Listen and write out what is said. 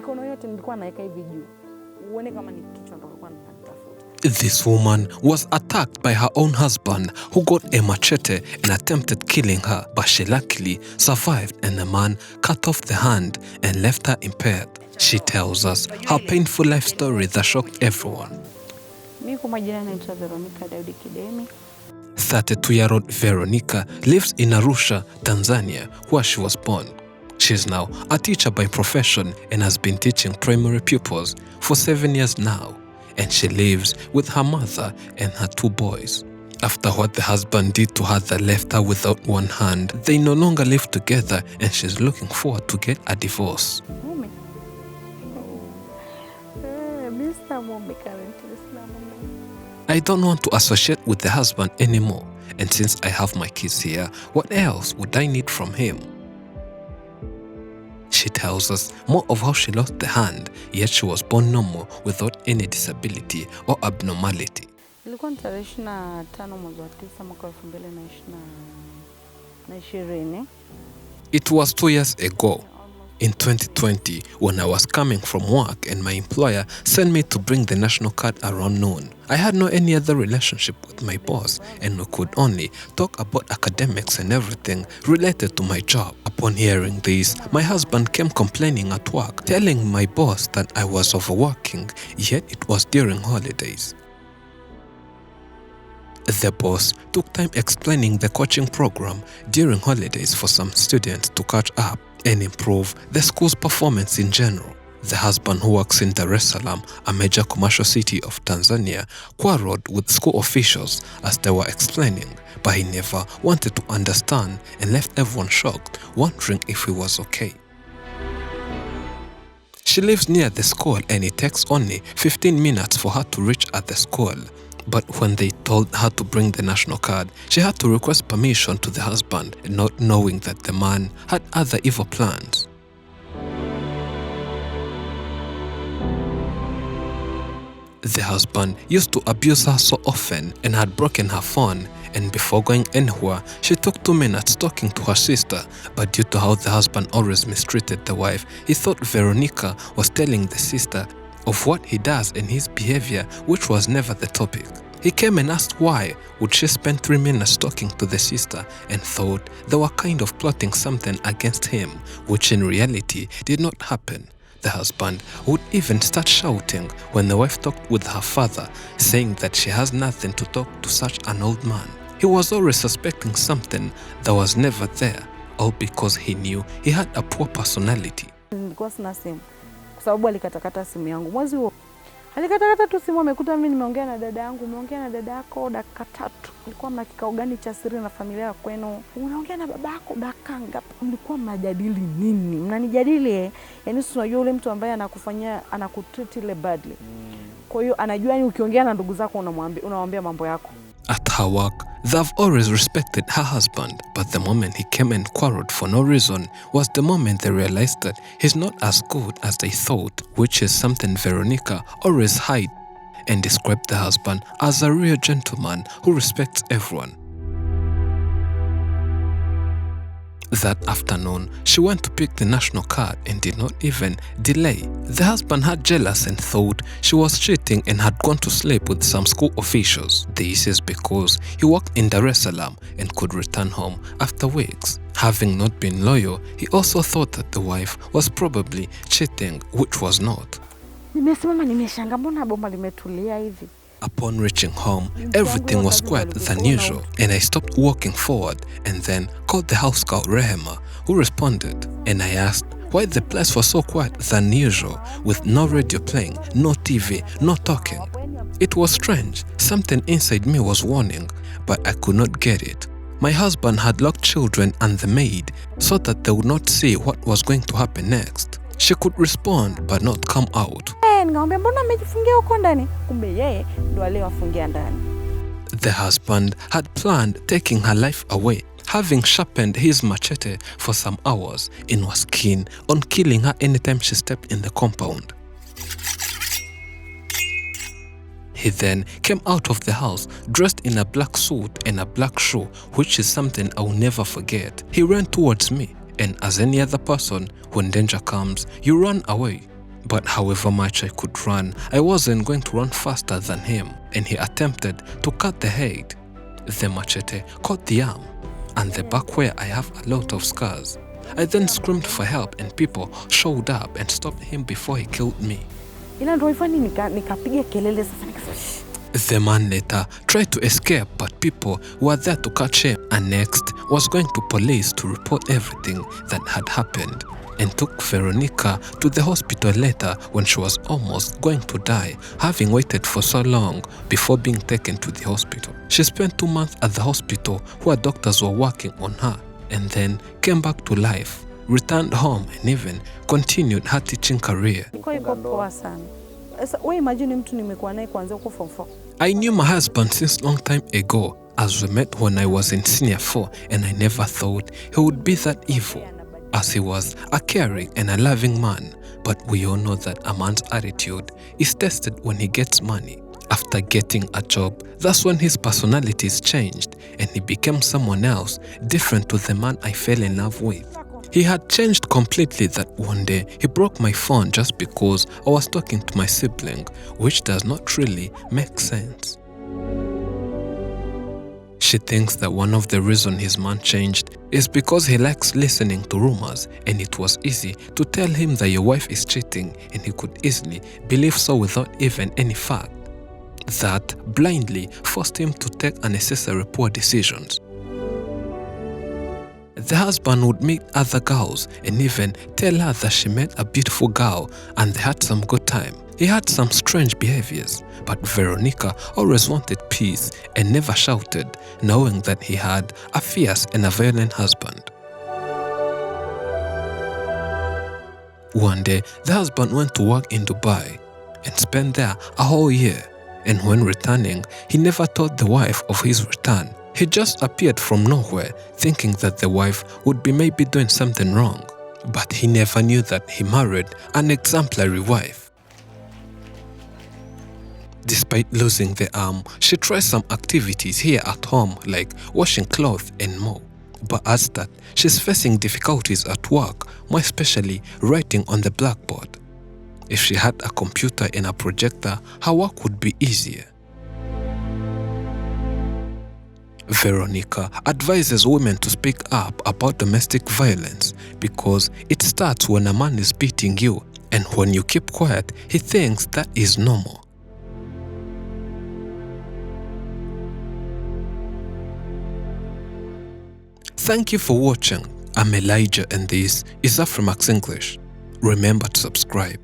mikono yote nilikuwa naeka hivi juu. Uone kama ni kichwa ndo alikuwa anatafuta. This woman was attacked by her own husband, who got a machete and attempted killing her, but she luckily survived and the man cut off the hand and left her impaired. She tells us her painful life story that shocked everyone. Mimi kwa majina naitwa Veronica. 32-year-old Veronica lives in Arusha, Tanzania, where she was born. She is now a teacher by profession and has been teaching primary pupils for 7 years now. And she lives with her mother and her 2 boys. After what the husband did to her that left her without one hand, they no longer live together and she's looking forward to get a divorce. I don't want to associate with the husband anymore, and since I have my kids here, what else would I need from him? She tells us more of how she lost the hand, yet she was born normal without any disability or abnormality. Ilikuwa tarehe 25 mwezi wa 9 mwaka 2020. It was 2 years ago. In 2020, when I was coming from work and my employer sent me to bring the national card around noon. I had no any other relationship with my boss and we could only talk about academics and everything related to my job. Upon hearing this, my husband came complaining at work, telling my boss that I was overworking, yet it was during holidays. The boss took time explaining the coaching program during holidays for some students to catch up and improve the school's performance in general. The husband, who works in Dar es Salaam, a major commercial city of Tanzania, quarreled with school officials as they were explaining, but he never wanted to understand and left everyone shocked, wondering if he was okay. She lives near the school and it takes only 15 minutes for her to reach at the school. But when they told her to bring the national card, she had to request permission to the husband, not knowing that the man had other evil plans. The husband used to abuse her so often and had broken her phone, and before going anywhere, she took 2 minutes talking to her sister, but due to how the husband always mistreated the wife, he thought Veronica was telling the sister of what he does and his behavior, which was never the topic. He came and asked why would she spend 3 minutes talking to the sister and thought they were kind of plotting something against him, which in reality did not happen. The husband would even start shouting when the wife talked with her father, saying that she has nothing to talk to such an old man. He was always suspecting something that was never there, all because he knew he had a poor personality. Sababu alikatakata simu yangu. Mwezi huo alikatakata tu simu, amekuta mimi nimeongea na dada yangu. Umeongea na dada yako dakika 3. Ulikuwa mna kikao gani cha siri na familia yako kwenu? Unaongea na baba yako dakika ngapi? Mlikuwa mnajadili nini? Mnanijadili yani unajua yule mtu ambaye anakufanyia anakutreat ile badly. Kwa hiyo anajua ni ukiongea na ndugu zako unamwambia mambo yako. At her work, they've always respected her husband, but the moment he came and quarreled for no reason was the moment they realized that he's not as good as they thought, which is something Veronica always hid and described the husband as a real gentleman who respects everyone. That afternoon, she went to pick the national card and did not even delay. The husband had jealous and thought she was cheating and had gone to sleep with some school officials. This is because he worked in Dar es Salaam and could return home after weeks. Having not been loyal, he also thought that the wife was probably cheating, which was not. Upon reaching home, everything was quiet than usual, and I stopped walking forward and then called the house girl Rehema, who responded, and I asked why the place was so quiet than usual, with no radio playing, no TV, no talking. It was strange. Something inside me was warning, but I could not get it. My husband had locked children and the maid so that they would not see what was going to happen next. She could respond but not come out. The husband had planned taking her life away, having sharpened his machete for some hours and was keen on killing her anytime she stepped in the compound. He then came out of the house dressed in a black suit and a black shoe, which is something I will never forget. He ran towards me, and as any other person, when danger comes, you run away. But however much I could run, I wasn't going to run faster than him, and he attempted to cut the head. The machete caught the arm and the back where I have a lot of scars. I then screamed for help and people showed up and stopped him before he killed me. Nikapiga kelele sasa nikasema shh. The man later tried to escape, but people were there to catch him, and next was going to police to report everything that had happened, and took Veronica to the hospital later when she was almost going to die, having waited for so long before being taken to the hospital. She spent 2 months at the hospital where doctors were working on her, and then came back to life, returned home, and even continued her teaching career. I knew my husband since long time ago, as we met when I was in senior 4, and I never thought he would be that evil, as he was a caring and a loving man. But we all know that a man's attitude is tested when he gets money. After getting a job, that's when his personalities changed and he became someone else, different to the man I fell in love with. He had changed completely that one day he broke my phone just because I was talking to my sibling, which does not really make sense. She thinks that one of the reasons his man changed is because he likes listening to rumors, and it was easy to tell him that your wife is cheating, and he could easily believe so without even any fact. That blindly forced him to take unnecessary poor decisions. The husband would meet other girls and even tell her that she met a beautiful girl and they had some good time. He had some strange behaviors, but Veronica always wanted peace and never shouted, knowing that he had a fierce and a violent husband. One day, the husband went to work in Dubai and spent there a whole year, and when returning, he never told the wife of his return. He just appeared from nowhere, thinking that the wife would be maybe doing something wrong. But he never knew that he married an exemplary wife. Despite losing the arm, she tried some activities here at home like washing clothes and more. But as that, she's facing difficulties at work, more especially writing on the blackboard. If she had a computer and a projector, her work would be easier. Veronica advises women to speak up about domestic violence because it starts when a man is beating you, and when you keep quiet, he thinks that is normal. Thank you for watching. I'm Elijah and this is Afrimax English. Remember to subscribe.